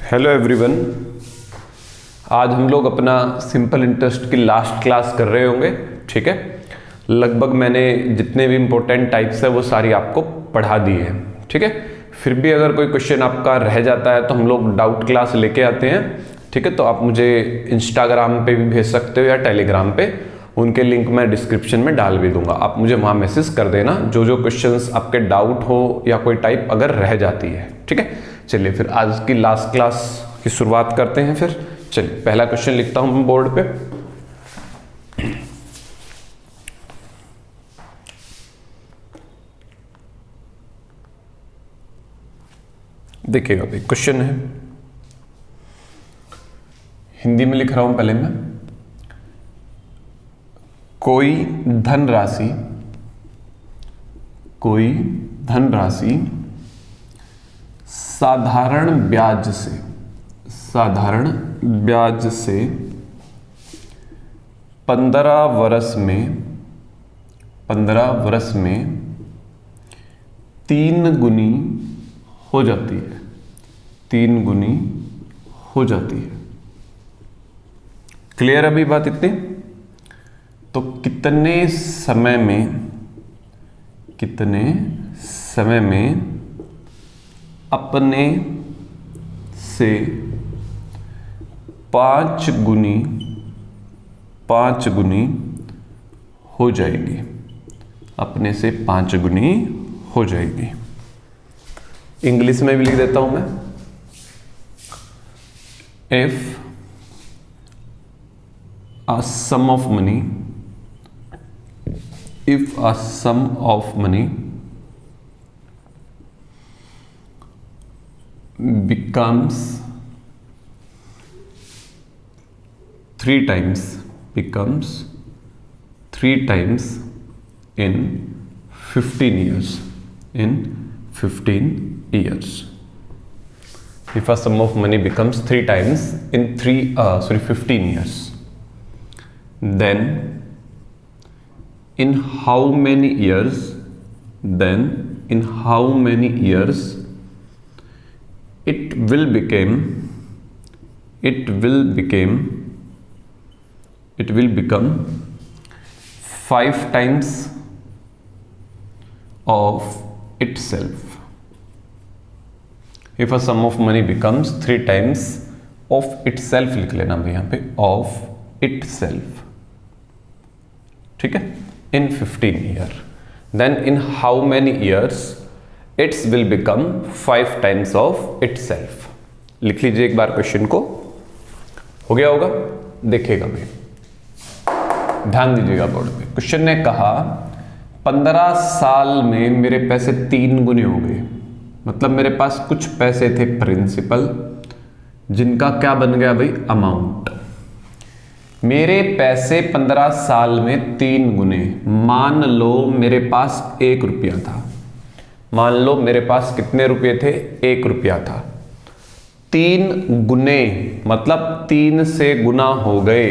Hello everyone. आज हम लोग अपना सिंपल इंटरेस्ट की लास्ट क्लास कर रहे होंगे। ठीक है, लगभग मैंने जितने भी इम्पोर्टेंट टाइप्स है वो सारी आपको पढ़ा दी है। ठीक है, फिर भी अगर कोई क्वेश्चन आपका रह जाता है तो हम लोग डाउट क्लास लेके आते हैं। ठीक है, तो आप मुझे इंस्टाग्राम पे भी भेज सकते हो या टेलीग्राम पे, उनके लिंक मैं डिस्क्रिप्शन में डाल भी दूंगा। आप मुझे वहाँ मैसेज कर देना जो जो क्वेश्चंस आपके डाउट हो या कोई टाइप अगर रह जाती है। ठीक है, चलिए फिर आज की लास्ट क्लास की शुरुआत करते हैं। फिर चलिए पहला क्वेश्चन लिखता हूं मैं बोर्ड पे। देखिएगा भाई, क्वेश्चन है, हिंदी में लिख रहा हूं पहले मैं। कोई धनराशि साधारण ब्याज से 15 वर्ष में 3 गुनी हो जाती है। क्लियर अभी बात इतनी? तो कितने समय में अपने से 5 गुनी हो जाएगी। अपने से 5 गुनी हो जाएगी। इंग्लिश में भी लिख देता हूं मैं। If a sum of money becomes 3 times in 15 years. If a sum of money becomes 3 times in 15 years, then in how many years it will become 5 times of itself. If a sum of money becomes 3 times of itself, लिख लेना भाई यहाँ पे, of itself. ठीक है, in 15 year, then in how many years it will become 5 times of itself. लिख लीजिए एक बार क्वेश्चन को। हो गया होगा? देखिएगा भाई, ध्यान दीजिएगा बोर्ड पे। क्वेश्चन ने कहा 15 साल में मेरे पैसे 3 गुने हो गए। मतलब मेरे पास कुछ पैसे थे प्रिंसिपल, जिनका क्या बन गया भाई, अमाउंट। मेरे पैसे 15 साल में 3 गुने। मान लो मेरे पास 1 रुपया था। मान लो मेरे पास कितने रुपये थे? 1 रुपया था। 3 गुने मतलब 3 से गुना हो गए।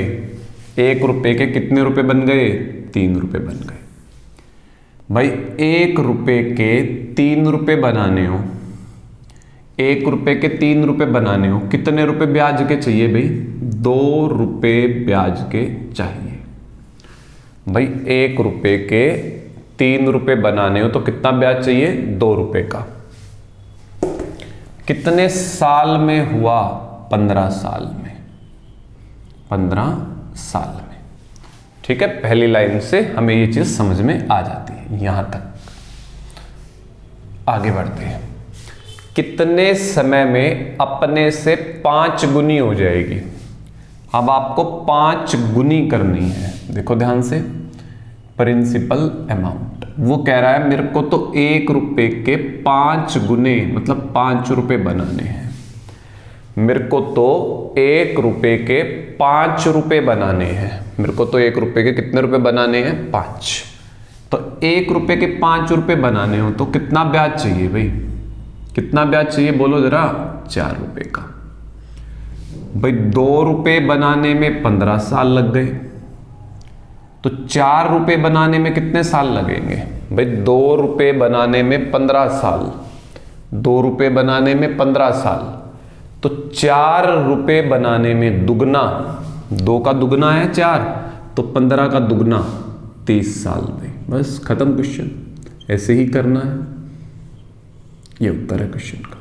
1 रुपये के कितने रुपए बन गए? 3 रुपए बन गए। भाई 1 रुपये के 3 रुपए बनाने हो, 1 रुपये के 3 रुपए बनाने हो, कितने रुपए ब्याज के चाहिए भाई? 2 रुपये ब्याज के चाहिए। भाई 1 रुपये के 3 रुपए बनाने हो तो कितना ब्याज चाहिए? 2 रुपये का। कितने साल में हुआ? 15 साल में। 15 साल में। ठीक है, पहली लाइन से हमें ये चीज समझ में आ जाती है। यहां तक आगे बढ़ते हैं। कितने समय में अपने से 5 गुनी हो जाएगी? अब आपको 5 गुनी करनी है। देखो ध्यान से, प्रिंसिपल अमाउंट वो कह रहा है मेरे को तो 1 रुपये के 5 गुने मतलब 5 रुपये बनाने हैं। मेरे को तो 1 रुपये के 5 रुपये बनाने हैं। मेरे को तो 1 रुपये के कितने रुपए बनाने हैं? 5। तो 1 रुपये के 5 रुपये बनाने हो तो कितना ब्याज चाहिए भाई? कितना ब्याज चाहिए बोलो जरा? 4 रुपये का। भाई 2 रुपये बनाने में 15 साल लग गए, तो 4 रुपये बनाने में कितने साल लगेंगे भाई? 2 रुपये बनाने में 15 साल, 2 रुपये बनाने में 15 साल, तो तो 4 रुपए बनाने में दुगना, 2 का दुगना है 4, तो 15 का दुगना 30 साल में। बस खत्म क्वेश्चन, ऐसे ही करना है। ये उत्तर है क्वेश्चन का।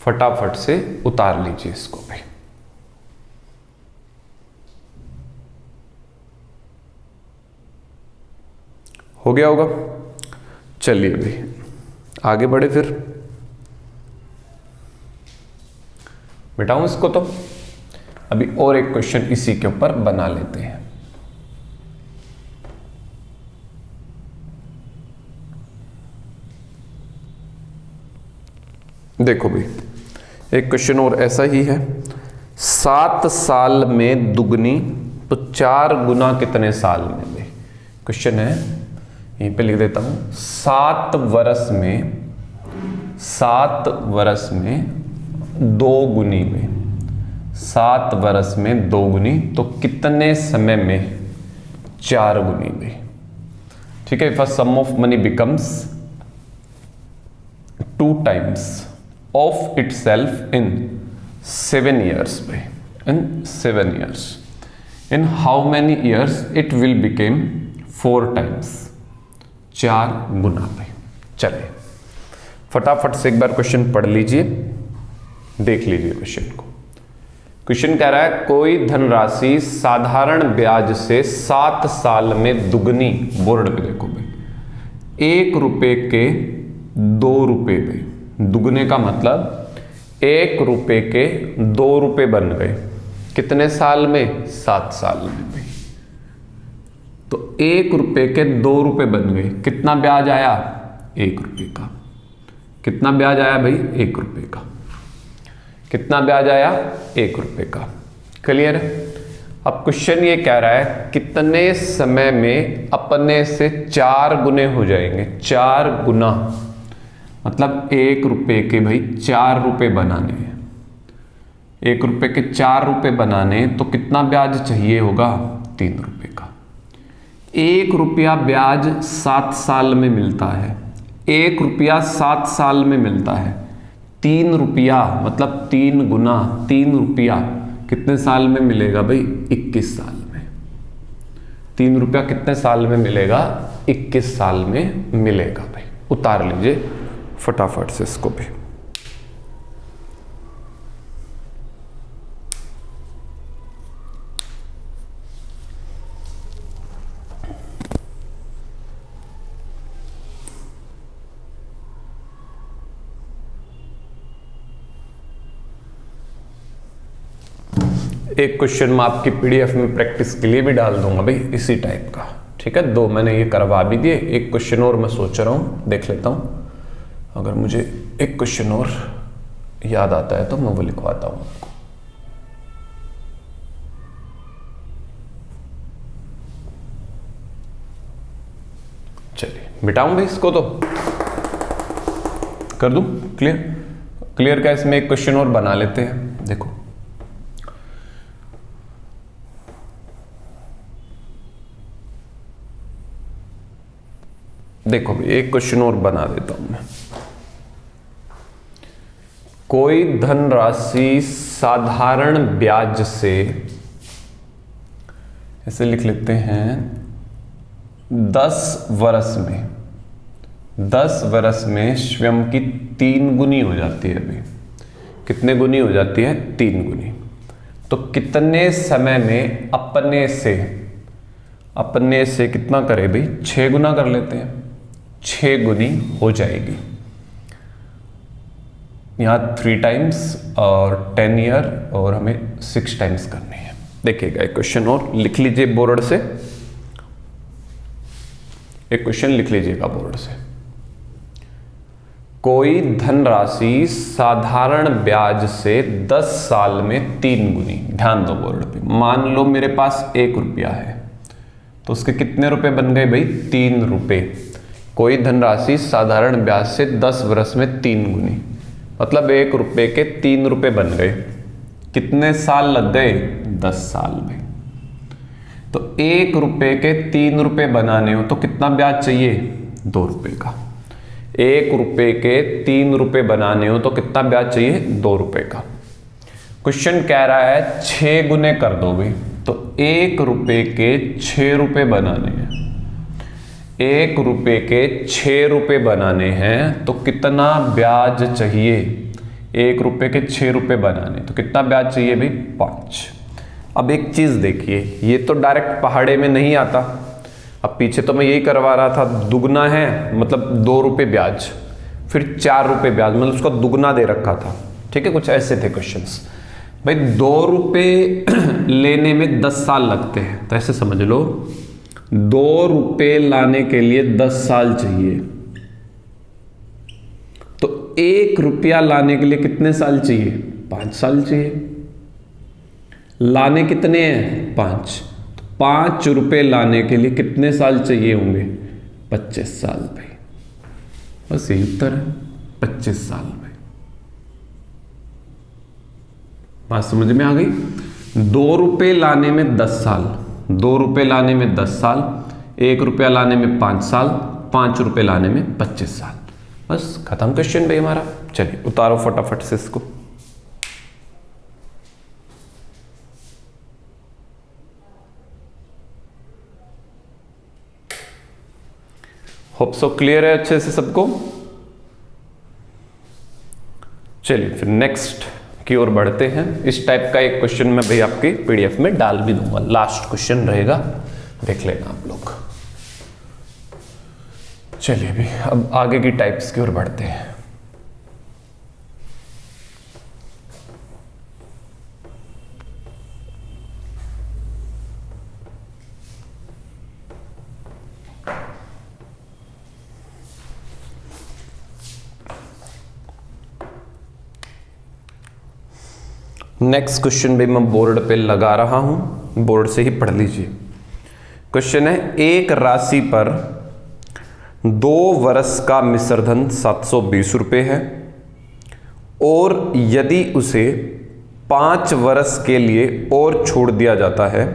फटाफट से उतार लीजिए इसको भाई। हो गया होगा। चलिए भाई आगे बढ़े फिर। मिटाऊं इसको, तो अभी और एक क्वेश्चन इसी के ऊपर बना लेते हैं। देखो भाई एक क्वेश्चन और ऐसा ही है। 7 साल में दुगनी तो 4 गुना कितने साल में भाई? क्वेश्चन है, यहीं पे लिख देता हूं। 7 वर्ष में 2 गुनी में, 7 वर्ष में 2 गुनी तो कितने समय में 4 गुनी में? ठीक है। First sum of money becomes 2 times of itself in 7 years by in 7 years. In how many years it will become 4 times? 4 गुना भाई। चलिए फटाफट से एक बार क्वेश्चन पढ़ लीजिए, देख लीजिए क्वेश्चन को। क्वेश्चन कह रहा है कोई धनराशि साधारण ब्याज से 7 साल में दुगनी, बोर्ड पे देखो भाई, 1 रुपए के 2 रुपए भाई। दुगने का मतलब 1 रुपए के 2 रुपए बन गए कितने साल में? 7 साल में भाई। तो 1 रुपए के 2 रुपए बन गए, कितना ब्याज आया? 1 रुपए का। कितना ब्याज आया भाई? 1 रुपए का। कितना ब्याज आया? 1 रुपए का। क्लियर है? अब क्वेश्चन ये कह रहा है कितने समय में अपने से 4 गुने हो जाएंगे? 4 गुना मतलब 1 रुपए के भाई 4 रुपए बनाने हैं। 1 रुपए के 4 रुपए बनाने तो कितना ब्याज चाहिए होगा? 3 रुपए का। 1 रुपया ब्याज 7 साल में मिलता है। 1 रुपया 7 साल में मिलता है। 3 रुपया मतलब 3 गुना 3 रुपया कितने साल में मिलेगा भाई? 21 साल में। 3 रुपया कितने साल में मिलेगा? 21 साल में मिलेगा भाई। उतार लीजिए फटाफट से इसको भी। एक क्वेश्चन मैं आपकी पीडीएफ में प्रैक्टिस के लिए भी डाल दूंगा भाई, इसी टाइप का। ठीक है, 2 मैंने ये करवा भी दिए। एक क्वेश्चन और मैं सोच रहा हूं, देख लेता हूं। अगर मुझे एक क्वेश्चन और याद आता है तो मैं वो लिखवाता हूं आपको। चलिए मिटाऊं भाई इसको, तो कर दूं क्लियर? क्लियर का इसमें एक क्वेश्चन और बना लेते हैं। देखो देखो भाई एक क्वेश्चन और बना देता हूं मैं। कोई धनराशि साधारण ब्याज से, ऐसे लिख लेते हैं, 10 वर्ष में स्वयं की 3 गुनी हो जाती है अभी। कितने गुनी हो जाती है? 3 गुनी। तो कितने समय में अपने से कितना करे भाई? 6 गुना कर लेते हैं। 6 गुनी हो जाएगी। यहां 3 टाइम्स और 10 ईयर और हमें 6 टाइम्स करनी है। देखिएगा एक क्वेश्चन और लिख लीजिए बोर्ड से। एक क्वेश्चन लिख लीजिएगा बोर्ड से। कोई धनराशि साधारण ब्याज से 10 साल में 3 गुनी, ध्यान दो बोर्ड पे। मान लो मेरे पास 1 रुपया है तो उसके कितने रुपए बन गए भाई? 3 रुपए। कोई धनराशि साधारण ब्याज से 10 वर्ष में 3 गुनी, मतलब 1 रुपए के 3 रुपए बन गए। कितने साल लग गए? 10 साल में। तो 1 रुपए के 3 रुपए बनाने हो तो कितना ब्याज चाहिए? 2 रुपए का। 1 रुपए के 3 रुपए बनाने हो तो कितना ब्याज चाहिए? 2 रुपए का। क्वेश्चन कह रहा है 6 गुने कर दो भाई, तो 1 रुपए के 6 रुपए बनाने हैं। 1 रुपए के 6 रुपए बनाने हैं तो कितना ब्याज चाहिए? 1 रुपए के 6 रुपए बनाने तो कितना ब्याज चाहिए भाई? 5। अब एक चीज देखिए, ये तो डायरेक्ट पहाड़े में नहीं आता। अब पीछे तो मैं यही करवा रहा था, दुगना है मतलब 2 रुपए ब्याज, फिर 4 रुपए ब्याज, मतलब उसका दुगना दे रखा था। ठीक है, कुछ ऐसे थे क्वेश्चंस भाई। 2 रुपए लेने में 10 साल लगते हैं, तो ऐसे समझ लो 2 रुपए लाने के लिए 10 साल चाहिए, तो 1 रुपया लाने के लिए कितने साल चाहिए? 5 साल चाहिए। लाने कितने हैं? 5। तो 5 रुपए लाने के लिए कितने साल चाहिए होंगे? 25 साल भाई। बस यही उत्तर है, 25 साल भाई। बात समझ में आ गई? 2 रुपए लाने में 10 साल, 2 रुपए लाने में 10 साल, 1 रुपया लाने में 5 साल, 5 रुपए लाने में 25 साल। बस खत्म क्वेश्चन भाई हमारा। चलिए उतारो फटाफट से इसको। होप सो क्लियर है अच्छे से सबको। चलिए फिर नेक्स्ट की ओर बढ़ते हैं। इस टाइप का एक क्वेश्चन मैं भाई आपके पीडीएफ में डाल भी दूंगा, लास्ट क्वेश्चन रहेगा, देख लेना आप लोग। चलिए भाई अब आगे की टाइप्स की ओर बढ़ते हैं। नेक्स्ट क्वेश्चन भी मैं बोर्ड पे लगा रहा हूं, बोर्ड से ही पढ़ लीजिए। क्वेश्चन है, एक राशि पर 2 वर्ष का मिश्रधन 720 रुपये है और यदि उसे 5 वर्ष के लिए और छोड़ दिया जाता है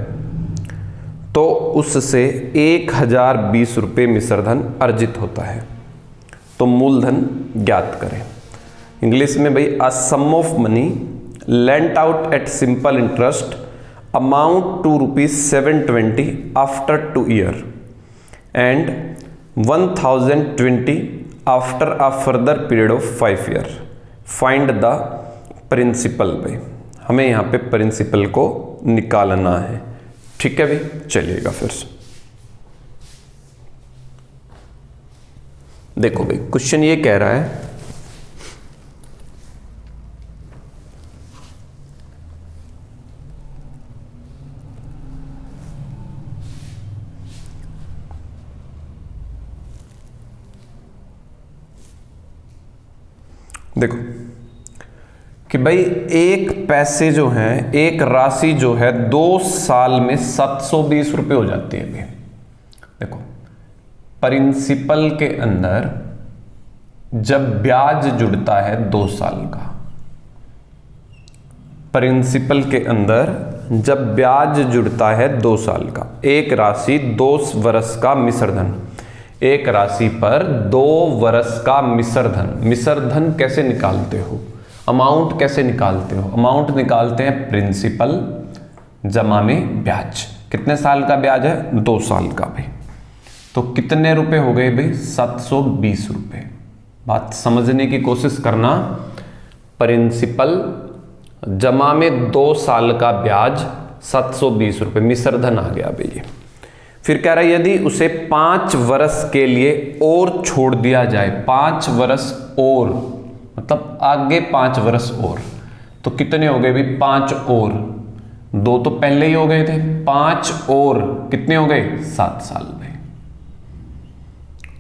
तो उससे 1020 रुपये मिश्रधन अर्जित होता है, तो मूलधन ज्ञात करें। इंग्लिश में भाई, a sum of money lent out at simple interest amount to ₹720 after 2 years and 1020 after a further period of 5 years. Find the principal भाई, हमें यहाँ पे प्रिंसिपल को निकालना है। ठीक है भाई, चलिएगा फिर से देखो भाई। क्वेश्चन ये कह रहा है देखो कि भाई एक पैसे जो हैं, एक राशि जो है 2 साल में 720 रुपये हो जाती है भाई। देखो प्रिंसिपल के अंदर जब ब्याज जुड़ता है 2 साल का, प्रिंसिपल के अंदर जब ब्याज जुड़ता है 2 साल का, एक राशि 2 वर्ष का मिश्रधन, एक राशि पर 2 वर्ष का मिश्रधन। मिश्रधन कैसे निकालते हो? अमाउंट कैसे निकालते हो? अमाउंट निकालते हैं प्रिंसिपल जमा में ब्याज। कितने साल का ब्याज है? 2 साल का भाई। तो कितने रुपए हो गए भाई? 720 रुपये। बात समझने की कोशिश करना। प्रिंसिपल जमा में 2 साल का ब्याज 720 रुपये, मिश्रधन आ गया भाई। फिर कह रहा है यदि उसे 5 वर्ष के लिए और छोड़ दिया जाए, 5 वर्ष और मतलब आगे 5 वर्ष और, तो कितने हो गए भाई? 5 और 2 तो पहले ही हो गए थे, 5 और कितने हो गए? 7 साल में।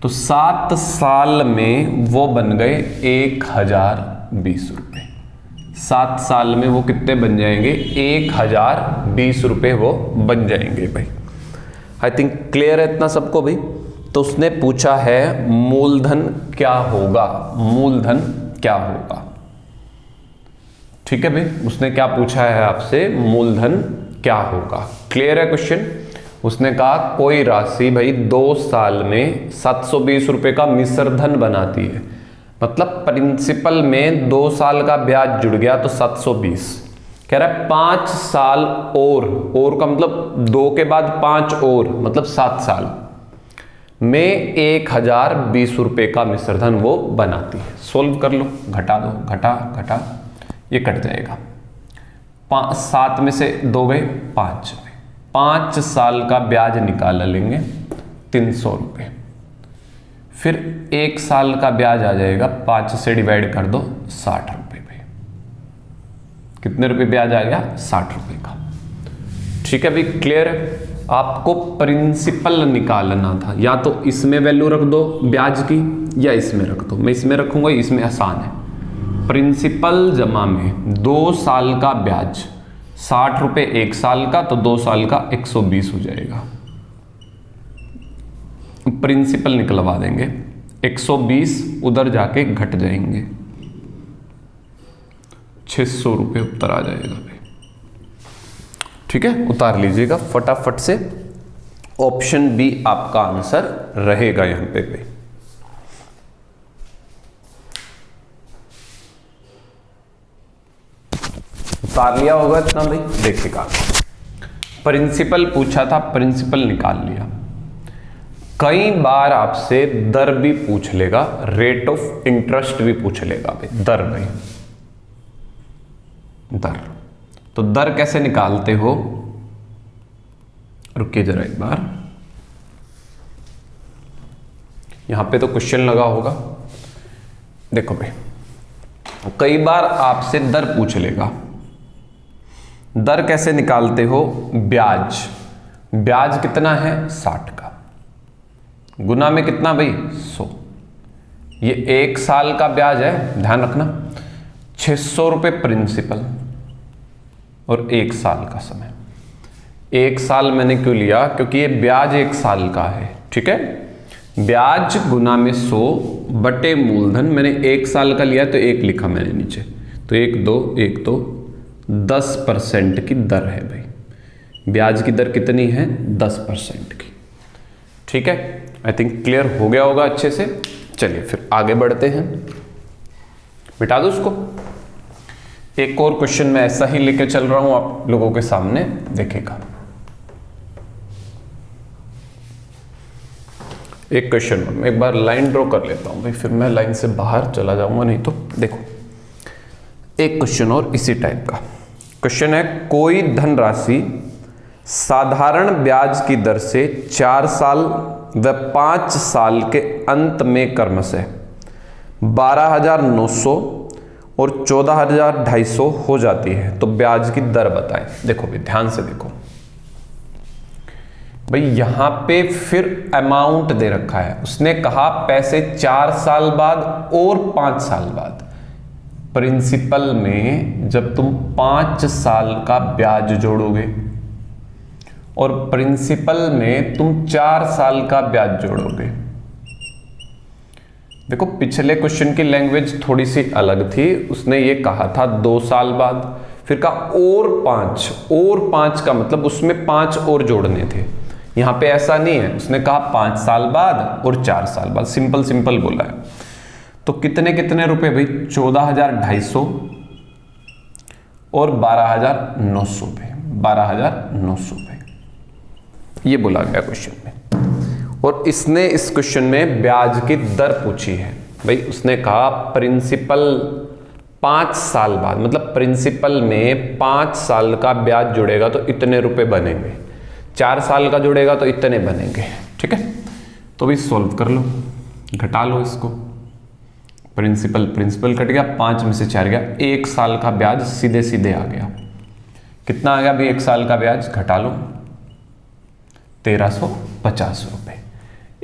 तो 7 साल में वो बन गए 1020 रुपये। 7 साल में वो कितने बन जाएंगे? 1020 रुपये वो बन जाएंगे भाई। आई थिंक क्लियर है इतना सबको भाई। तो उसने पूछा है मूलधन क्या होगा, मूलधन क्या होगा। ठीक है भाई, उसने क्या पूछा है आपसे? मूलधन क्या होगा। क्लियर है क्वेश्चन? उसने कहा कोई राशि भाई 2 साल में 720 रुपए का मिश्र धन बनाती है, मतलब प्रिंसिपल में 2 साल का ब्याज जुड़ गया तो 720, कह रहा है 5 साल और का मतलब 2 के बाद 5 और मतलब 7 साल में 1020 रुपए का मिश्र धन वो बनाती है। सोल्व कर लो, घटा दो, घटा घटा ये कट जाएगा। 7 में से 2 गए 5, 5 साल का ब्याज निकाल लेंगे 300 रुपये, फिर 1 साल का ब्याज आ जाएगा, 5 से डिवाइड कर दो 60 रुपये पे। कितने रुपए ब्याज आ गया? 60 रुपये का। ठीक है भाई, क्लियर है? आपको प्रिंसिपल निकालना था, या तो इसमें वैल्यू रख दो ब्याज की या इसमें रख दो। मैं इसमें रखूंगा, इसमें आसान है। प्रिंसिपल जमा में 2 साल का ब्याज 60 रुपये 1 साल का, तो 2 साल का 120 हो जाएगा। प्रिंसिपल निकलवा देंगे, 120 उधर जाके घट जाएंगे, 600 रुपये उत्तर आ जाएगा भाई। ठीक है, उतार लीजिएगा फटाफट से। ऑप्शन बी आपका आंसर रहेगा यहां पे भाई। उतार लिया होगा इतना भाई, देखिएगा। प्रिंसिपल पूछा था, प्रिंसिपल निकाल लिया। कई बार आपसे दर भी पूछ लेगा, रेट ऑफ इंटरेस्ट भी पूछ लेगा भाई। दर भाई, दर तो दर कैसे निकालते हो? रुकिए जरा एक बार, यहां पे तो क्वेश्चन लगा होगा। देखो भाई, कई बार आपसे दर पूछ लेगा। दर कैसे निकालते हो? ब्याज, ब्याज कितना है? 60 का, गुना में कितना भाई? 100। ये 1 साल का ब्याज है, ध्यान रखना। 600 रुपये प्रिंसिपल और 1 साल का समय। 1 साल मैंने क्यों लिया? क्योंकि ये ब्याज 1 साल का है। ठीक है, ब्याज गुना में 100 बटे मूलधन। मैंने 1 साल का लिया तो 1 लिखा मैंने नीचे, तो 1 2 10% की दर है भाई। ब्याज की दर कितनी है? 10% की। ठीक है, आई थिंक क्लियर हो गया होगा अच्छे से। चलिए फिर आगे बढ़ते हैं, बिठा दो उसको। एक और क्वेश्चन मैं ऐसा ही लेके चल रहा हूं आप लोगों के सामने, देखिएगा। एक क्वेश्चन में एक बार लाइन ड्रॉ कर लेता हूं भाई, फिर मैं लाइन से बाहर चला जाऊंगा, नहीं तो। देखो, एक क्वेश्चन और इसी टाइप का क्वेश्चन है। कोई धनराशि साधारण ब्याज की दर से 4 साल व 5 साल के अंत में क्रमशः 12,900 और 14,250 हो जाती है, तो ब्याज की दर बताएं। देखो भाई, ध्यान से देखो भाई, यहां पे फिर अमाउंट दे रखा है। उसने कहा पैसे 4 साल बाद और 5 साल बाद। प्रिंसिपल में जब तुम 5 साल का ब्याज जोड़ोगे और प्रिंसिपल में तुम 4 साल का ब्याज जोड़ोगे। देखो, पिछले क्वेश्चन की लैंग्वेज थोड़ी सी अलग थी। उसने ये कहा था 2 साल बाद, फिर कहा और 5 का मतलब उसमें 5 और जोड़ने थे। यहां पे ऐसा नहीं है, उसने कहा 5 साल बाद और 4 साल बाद। सिंपल सिंपल बोला है। तो कितने कितने रुपए भाई? 14,250 और 12,900 पे, 12,900 पे, ये बोला गया क्वेश्चन में। और इसने इस क्वेश्चन में ब्याज की दर पूछी है भाई। उसने कहा प्रिंसिपल 5 साल बाद, मतलब प्रिंसिपल में 5 साल का ब्याज जुड़ेगा तो इतने रुपए बनेंगे, 4 साल का जुड़ेगा तो इतने बनेंगे। ठीक है, तो भी सॉल्व कर लो, घटा लो इसको। प्रिंसिपल कट गया, 5 में से 4 गया, 1 साल का ब्याज सीधे सीधे आ गया। कितना आ गया भाई 1 साल का ब्याज? घटा लो, 1350 रुपए।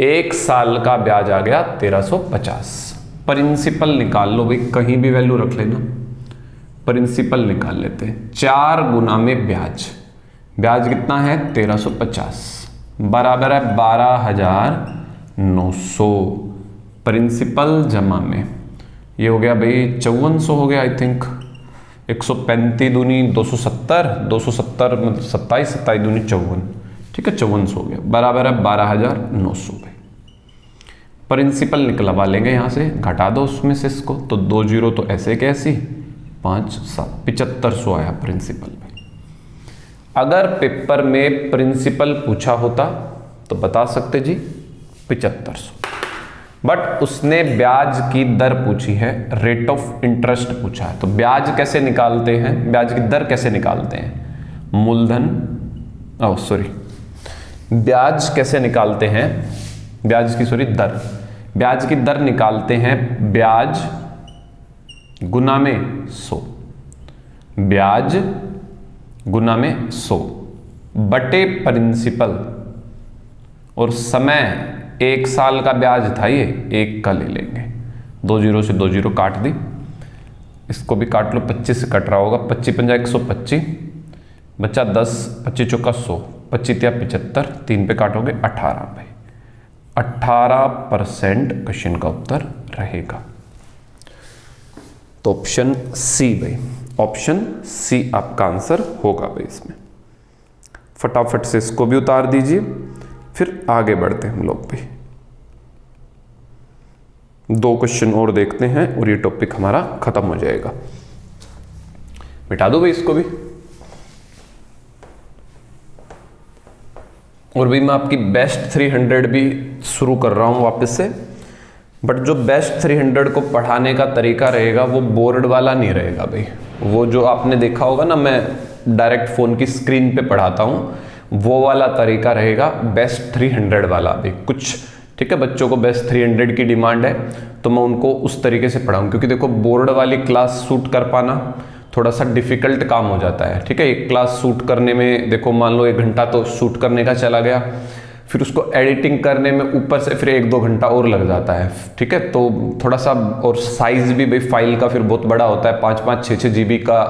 1 साल का ब्याज आ गया 1350। प्रिंसिपल निकाल लो भाई, कहीं भी वैल्यू रख लेना। प्रिंसिपल निकाल लेते हैं। 4 गुना में ब्याज, ब्याज कितना है? 1350 बराबर है 12,900। प्रिंसिपल जमा में ये हो गया भाई 5400 हो गया आई थिंक। 135 दूनी 270, 270 मतलब 27, 27 दूनी 54, ठीक है, 5400 हो गया, बराबर है 12,900 पे। प्रिंसिपल निकलवा लेंगे यहाँ से, घटा दो उसमें से इसको, तो 2 जीरो तो ऐसे के ऐसी, 5 7 7500 आया प्रिंसिपल में। अगर पेपर में प्रिंसिपल पूछा होता तो बता सकते जी 7500, बट उसने ब्याज की दर पूछी है, रेट ऑफ इंटरेस्ट पूछा है। तो ब्याज कैसे निकालते हैं, ब्याज की दर कैसे निकालते हैं, मूलधन, ब्याज कैसे निकालते हैं, दर, ब्याज की दर निकालते हैं ब्याज गुना में 100, ब्याज गुना में 100 बटे प्रिंसिपल, और समय 1 साल का ब्याज था, ये 1 का ले लेंगे, 2 जीरो से 2 जीरो काट दी, इसको भी काट लो, 25 से कट रहा होगा, 25 पंजा 125, बच्चा 10, 25 चौका 100, 25 या 75, 3 पे काटोगे 18 पे, 18% क्वेश्चन का उत्तर रहेगा। तो ऑप्शन सी भाई, ऑप्शन सी आपका आंसर होगा भाई इसमें। फटाफट से इसको भी उतार दीजिए, फिर आगे बढ़ते हैं हम लोग भी। 2 क्वेश्चन और देखते हैं और ये टॉपिक हमारा खत्म हो जाएगा। मिटा दो भाई इसको भी। और भाई मैं आपकी बेस्ट 300 भी शुरू कर रहा हूं वापस से, बट जो बेस्ट 300 को पढ़ाने का तरीका रहेगा वो बोर्ड वाला नहीं रहेगा भाई। वो जो आपने देखा होगा ना, मैं डायरेक्ट फ़ोन की स्क्रीन पे पढ़ाता हूँ, वो वाला तरीका रहेगा बेस्ट 300 वाला भी कुछ। ठीक है, बच्चों को बेस्ट 300 की डिमांड है तो मैं उनको उस तरीके से पढ़ाऊँ, क्योंकि देखो बोर्ड वाली क्लास शूट कर पाना थोड़ा सा डिफ़िकल्ट काम हो जाता है। ठीक है, एक क्लास शूट करने में देखो मान लो 1 घंटा तो शूट करने का चला गया, फिर उसको एडिटिंग करने में ऊपर से फिर 1-2 घंटा और लग जाता है। ठीक है, तो थोड़ा सा, और साइज़ भी भाई फाइल का फिर बहुत बड़ा होता है, 5-5 6-6 GB का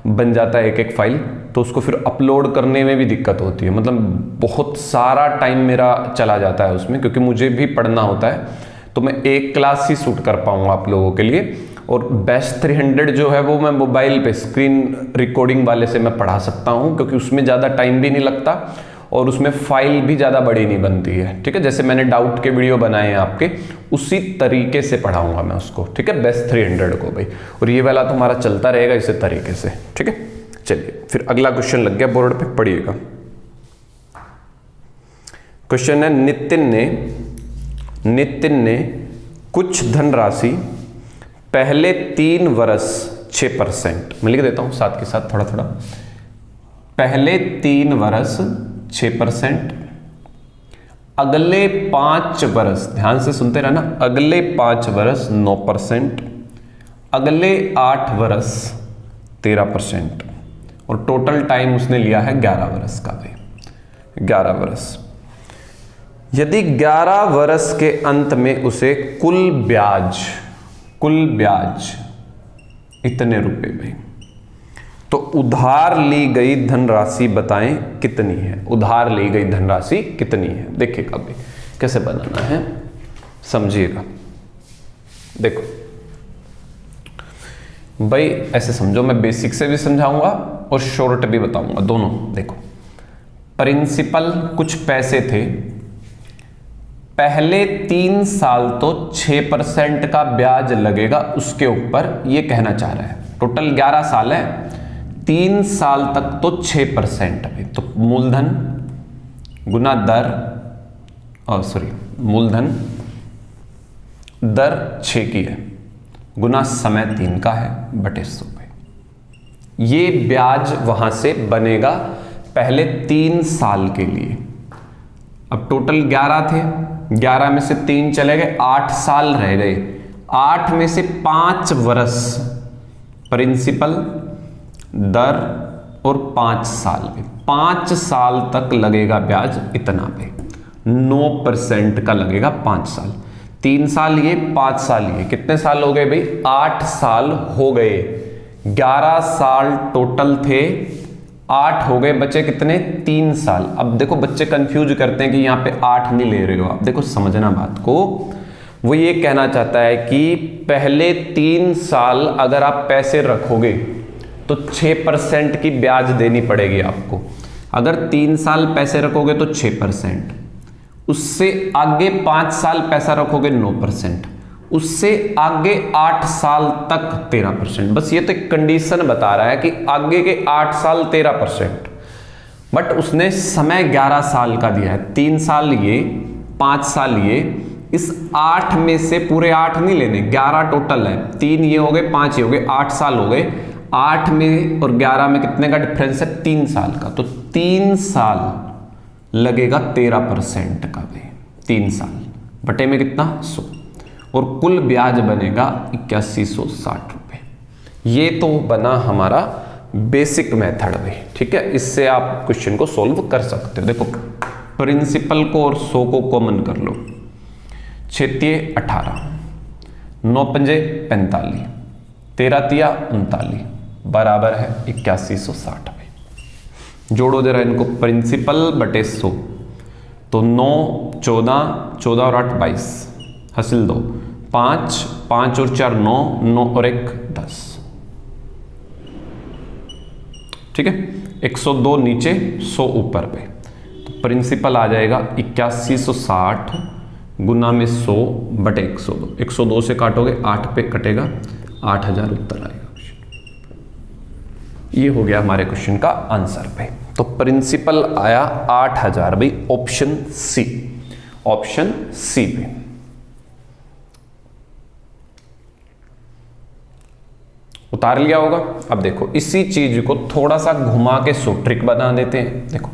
बन जाता है एक फाइल, तो उसको फिर अपलोड करने में भी दिक्कत होती है। मतलब बहुत सारा टाइम मेरा चला जाता है उसमें, क्योंकि मुझे भी पढ़ना होता है, तो मैं एक क्लास ही शूट कर पाऊँगा आप लोगों के लिए। और बेस्ट 300 जो है वो मैं मोबाइल पे स्क्रीन रिकॉर्डिंग वाले से मैं पढ़ा सकता हूँ, क्योंकि उसमें ज़्यादा टाइम भी नहीं लगता और उसमें फाइल भी ज़्यादा बड़ी नहीं बनती है। ठीक है, जैसे मैंने डाउट के वीडियो बनाए हैं आपके, उसी तरीके से पढ़ाऊंगा मैं उसको। ठीक है, बेस्ट 300 को भाई, और ये वाला तुम्हारा चलता रहेगा इसी तरीके से। ठीक है, चलिए फिर अगला क्वेश्चन लग गया बोर्ड पे, पढ़िएगा। क्वेश्चन है, नितिन ने कुछ धनराशि पहले 3 वर्ष 6%, मैं लिख देता हूं साथ के साथ थोड़ा थोड़ा, पहले 3 वर्ष 6%, अगले 5 वर्ष, ध्यान से सुनते रहना, अगले 5 वर्ष 9%, अगले 8 वर्ष 13%, और टोटल टाइम उसने लिया है 11 वर्ष का भाई, 11 वर्ष। यदि 11 वर्ष के अंत में उसे कुल ब्याज इतने रुपए भाई, तो उधार ली गई धनराशि बताएं कितनी है। उधार ली गई धनराशि कितनी है, देखिएगा भाई कैसे बनाना है, समझिएगा। देखो भाई ऐसे समझो, मैं बेसिक से भी समझाऊंगा और शॉर्ट भी बताऊंगा, दोनों। देखो, प्रिंसिपल कुछ पैसे थे, पहले 3 साल तो 6% का ब्याज लगेगा उसके ऊपर, ये कहना चाह रहा है। टोटल 11 साल है, 3 साल तक तो 6% है, तो मूलधन गुना दर, मूलधन दर 6 की है, गुना समय 3 का है, बटे 100 पे। ये ब्याज वहां से बनेगा पहले 3 साल के लिए। अब टोटल 11 थे, 11 में से 3 चले गए, 8 साल रह गए, 8 में से 5 वर्ष प्रिंसिपल, दर और 5 साल पे, 5 साल तक लगेगा ब्याज इतना पे, 9% का लगेगा 5 साल। 3 साल ये, 5 साल ये, कितने साल हो गए भाई, 8 साल हो गए। 11 साल टोटल थे, 8 हो गए, बचे कितने, 3 साल। अब देखो बच्चे कंफ्यूज करते हैं कि यहाँ पे 8 नहीं ले रहे हो आप, देखो समझना बात को। वो ये कहना चाहता है कि पहले 3 साल अगर आप पैसे रखोगे तो 6% की ब्याज देनी पड़ेगी आपको। अगर 3 साल पैसे रखोगे तो 6%, उससे आगे 5 साल पैसा रखोगे 9%, उससे आगे 8 साल तक 13%। बस ये तो एक कंडीशन बता रहा है कि आगे के 8 साल 13%, बट उसने समय 11 साल का दिया है। 3 साल ये, 5 साल ये, इस 8 में से पूरे 8 नहीं लेने, 11 टोटल है। 3 ये हो गए, 5 ये हो गए, 8 साल हो गए। 8 में और 11 में कितने का डिफरेंस है? 3 साल का। तो 3 साल लगेगा 13% का भी, 3 साल बटे में कितना? 100, और कुल ब्याज बनेगा 8160 रुपये। ये तो बना हमारा बेसिक मेथड भी, ठीक है। इससे आप क्वेश्चन को सॉल्व कर सकते हो। देखो प्रिंसिपल को और 100 को कॉमन कर लो। 6 18, 9 पंजे 45, 13 तिया 39, बराबर है 8160 में। जोड़ो जरा इनको, प्रिंसिपल बटे 100, तो 9 14, 14 और 8 22, हासिल 2, 5 5 और 4 9, 9 और 1 10, ठीक है। 102 नीचे, 100 ऊपर पे, तो प्रिंसिपल आ जाएगा 8160 गुना में 100 बटे 102। 102 से काटोगे 8 पे कटेगा, 8000 उत्तर आएगा। ये हो गया हमारे क्वेश्चन का आंसर पे। तो प्रिंसिपल आया 8000 भाई, ऑप्शन सी, ऑप्शन सी पे। उतार लिया होगा। अब देखो इसी चीज को थोड़ा सा घुमा के शॉर्ट ट्रिक बना देते हैं। देखो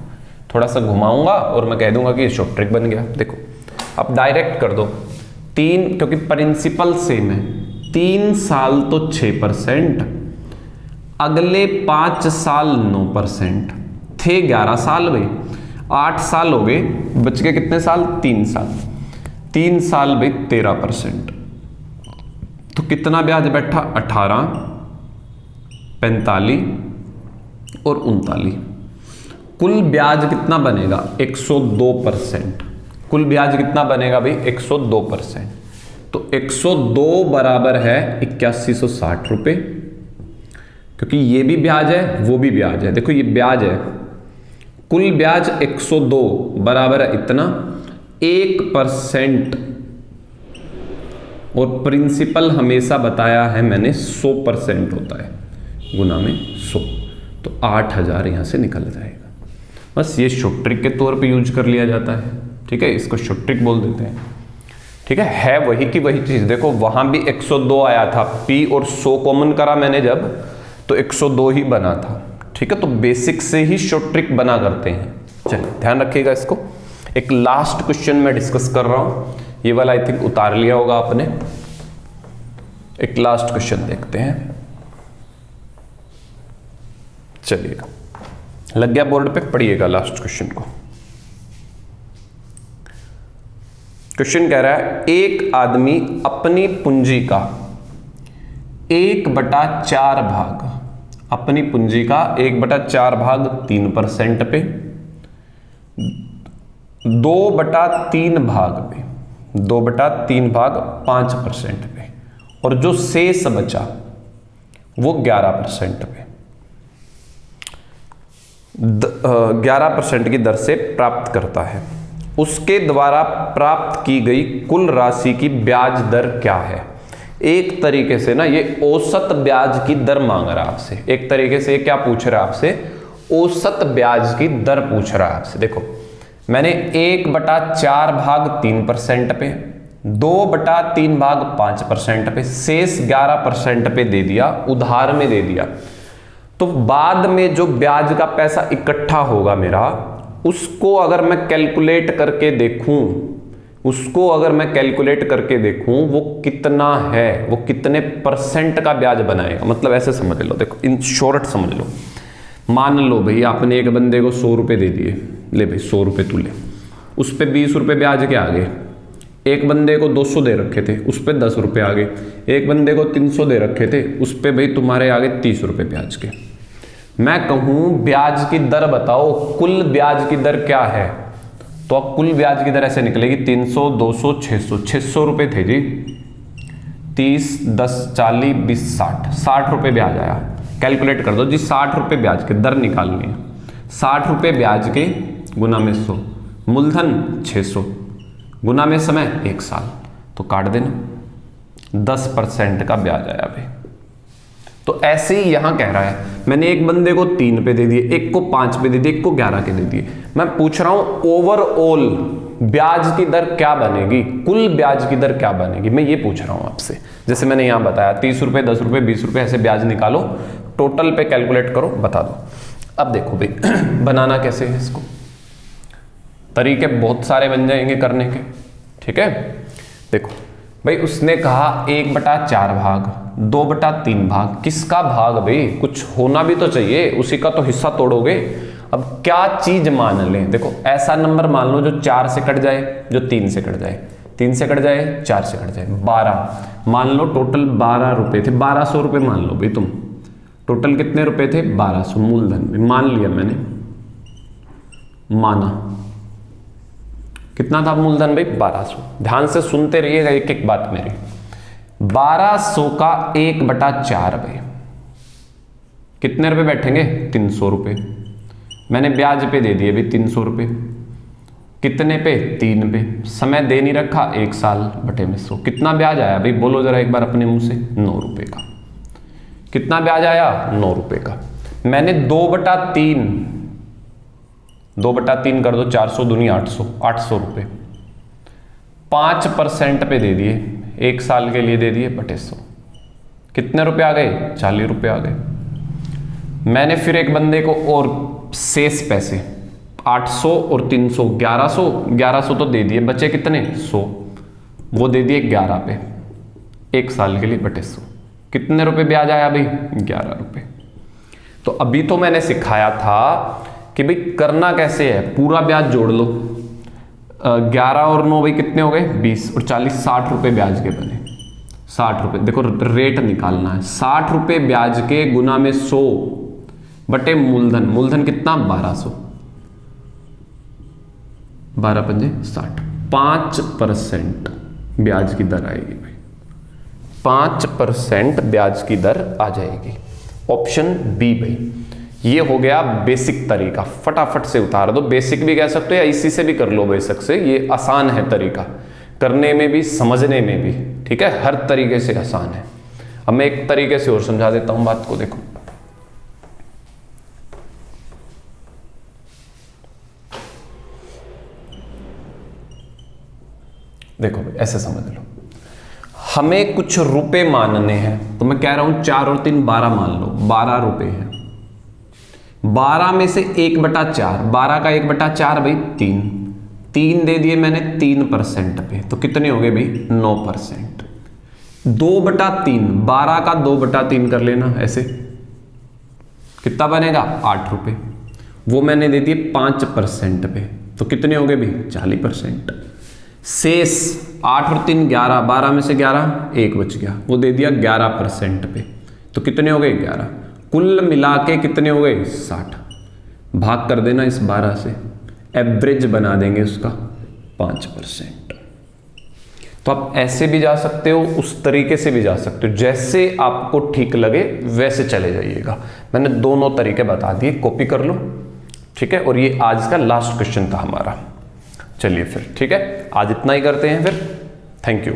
थोड़ा सा घुमाऊंगा और मैं कह दूंगा कि ये शॉर्ट ट्रिक बन गया। देखो अब डायरेक्ट कर दो 3, क्योंकि प्रिंसिपल सेम है। 3 साल तो 6%, अगले 5 साल 9%, थे 11 साल भाई, 8 साल हो गए, बच गए कितने साल? 3 साल। 3 साल भाई 13%, तो कितना ब्याज बैठा? 18, 45 और 39। कुल ब्याज कितना बनेगा? 102%। कुल ब्याज कितना बनेगा भाई? 102%। तो 102 बराबर है 8160 रुपये, क्योंकि ये भी ब्याज है वो भी ब्याज है। देखो ये ब्याज है, कुल ब्याज 102 बराबर है इतना, 1%, और प्रिंसिपल हमेशा बताया है मैंने 100% होता है, गुना में 100, तो 8000 यहां से निकल जाएगा। बस ये शॉर्ट ट्रिक के तौर पे यूज कर लिया जाता है, ठीक है। इसको शॉर्ट ट्रिक बोल देते हैं, ठीक है वही की वही चीज। देखो वहां भी 102 आया था, P और 100 कॉमन करा मैंने जब, तो 102 ही बना था, ठीक है। तो बेसिक से ही शॉर्ट ट्रिक बना करते हैं। चलिए ध्यान रखिएगा इसको। एक लास्ट क्वेश्चन मैं डिस्कस कर रहा हूं, ये वाला आई थिंक उतार लिया होगा आपने। एक लास्ट क्वेश्चन देखते हैं। चलिएगा, लग गया बोर्ड पे, पढ़िएगा लास्ट क्वेश्चन को। क्वेश्चन कह रहा है एक आदमी अपनी पूंजी का 1/4 भाग, अपनी पूंजी का 1/4 भाग 3% पे, 2/3 भाग पे, 2/3 भाग 5% पे, और जो शेष बचा वो 11% पे 11% की दर से प्राप्त करता है। उसके द्वारा प्राप्त की गई कुल राशि की ब्याज दर क्या है? एक तरीके से ना ये औसत ब्याज की दर मांग रहा है आपसे। एक तरीके से क्या पूछ रहा है आपसे? औसत ब्याज की दर पूछ रहा है आपसे। देखो मैंने 1/4 भाग 3% पे, 2/3 भाग 5% पे, शेष 11% पे दे दिया, उधार में दे दिया। तो बाद में जो ब्याज का पैसा इकट्ठा होगा मेरा, उसको अगर मैं कैलकुलेट करके देखूं, उसको अगर मैं कैलकुलेट करके देखूं वो कितना है, वो कितने % का ब्याज बनाएगा। मतलब ऐसे समझ लो, देखो इन शॉर्ट समझ लो। मान लो भाई आपने एक बंदे को 100 रुपये दे दिए, ले भाई 100 रुपये तू ले, उस पर 20 रुपये ब्याज के आ गए। एक बंदे को 200 दे रखे थे, उस पर 10 रुपये आ गए। एक बंदे को 300 दे रखे थे, उस पर भाई तुम्हारे आ गए 30 रुपये ब्याज के। मैं कहूं ब्याज की दर बताओ, कुल ब्याज की दर क्या है, तो अब कुल ब्याज की दर ऐसे निकलेगी 300, 200, 600, 600 रुपये थे जी। 30, 10, 40, 20, 60 रुपये ब्याज आया। कैलकुलेट कर दो जी, 60 रुपये ब्याज की दर निकालनी है। 60 रुपये ब्याज के गुना में 100, मूलधन 600 गुना में समय 1 साल, तो काट देना। 10% का ब्याज आया भाई। तो ऐसे ही यहां कह रहा है, मैंने एक बंदे को 3 पे दे दिए, एक को 5 पे दे दिए, एक को 11 के दे दिए। मैं पूछ रहा हूं ओवरऑल ब्याज की दर क्या बनेगी, कुल ब्याज की दर क्या बनेगी, मैं ये पूछ रहा हूं आपसे। जैसे मैंने यहां बताया 30 रुपए, 10 रुपए, 20 रुपए, ऐसे ब्याज निकालो, टोटल पे कैलकुलेट करो, बता दो। अब देखो भाई बनाना कैसे है इसको, तरीके बहुत सारे बन जाएंगे करने के, ठीक है। देखो भाई उसने कहा 1/4 भाग, 2/3 भाग, किसका भाग भाई, कुछ होना भी तो चाहिए, उसी का तो हिस्सा तोड़ोगे। अब क्या चीज मान लें, देखो ऐसा नंबर मान लो जो 4 से कट जाए, जो 3 से कट जाए, 3 से कट जाए, 4 से कट जाए, 12 मान लो। टोटल 12 रुपए थे, 1200 रुपए मान लो भाई तुम, टोटल कितने रुपए थे 1200, मूलधन मान लिया मैंने, माना कितना था मूलधन भाई 1200। ध्यान से सुनते रहिएगा एक एक बात मेरी। 1200 का 1/4 भाई कितने रुपए बैठेंगे 300 रुपए, मैंने ब्याज पे दे दिए भाई 300 रुपए, कितने पे 3 पे, समय दे नहीं रखा 1 साल बटे में 100, कितना ब्याज आया भाई बोलो जरा एक बार अपने मुंह से, 9 रुपए का। कितना ब्याज आया 9 रुपए का। मैंने 2/3, 2/3 कर दो, 400 दूनी 800, 800 रुपए 5% पे दे दिए, 1 साल के लिए दे दिए बटे 100, कितने रुपए आ गए 40 रुपए आ गए। मैंने फिर एक बंदे को और शेष पैसे 800 और 300 1100 तो दे दिए, बचे कितने 100, वो दे दिए 11 पे, 1 साल के लिए बटे 100, कितने रुपए ब्याज आया भाई 11 रुपए। तो अभी तो मैंने सिखाया था कि भाई करना कैसे है, पूरा ब्याज जोड़ लो, 11 और 9 भाई कितने हो गए 20 और 40, 60 रुपए ब्याज के बने, 60 रुपए। देखो रेट निकालना है, 60 रुपए ब्याज के गुना में 100 बटे मूलधन, मूलधन कितना 1200, 12 पंजे 60, 5% ब्याज की दर आएगी भाई, 5% ब्याज की दर आ जाएगी। ऑप्शन बी भाई, ये हो गया बेसिक तरीका, फटाफट से उतार दो। बेसिक भी कह सकते हो या इसी से भी कर लो बेसिक से, ये आसान है तरीका करने में भी समझने में भी, ठीक है, हर तरीके से आसान है। अब मैं एक तरीके से और समझा देता हूं बात को। देखो देखो ऐसे समझ लो, हमें कुछ रुपए मानने हैं, तो मैं कह रहा हूं 4 और 3 12 मान लो, 12 रुपए हैं। 12 में से 1/4, 12 का 1/4 भाई 3 दे दिए मैंने 3% पे, तो कितने हो गए भाई 9%। 2/3, 12 का 2/3 कर लेना, ऐसे कितना बनेगा 8 रुपए, वो मैंने दे दिए 5% पे, तो कितने हो गए भाई 40%। शेष 8 और 3 11, 12 में से 11 1 बच गया, वो दे दिया 11% पे, तो कितने हो गए 11, कुल मिला के कितने हो गए 60। भाग कर देना इस 12 से, एवरेज बना देंगे उसका 5%। तो आप ऐसे भी जा सकते हो, उस तरीके से भी जा सकते हो, जैसे आपको ठीक लगे वैसे चले जाइएगा। मैंने दोनों तरीके बता दिए, कॉपी कर लो, ठीक है। और ये आज का लास्ट क्वेश्चन था हमारा। चलिए फिर ठीक है, आज इतना ही करते हैं फिर। Thank you.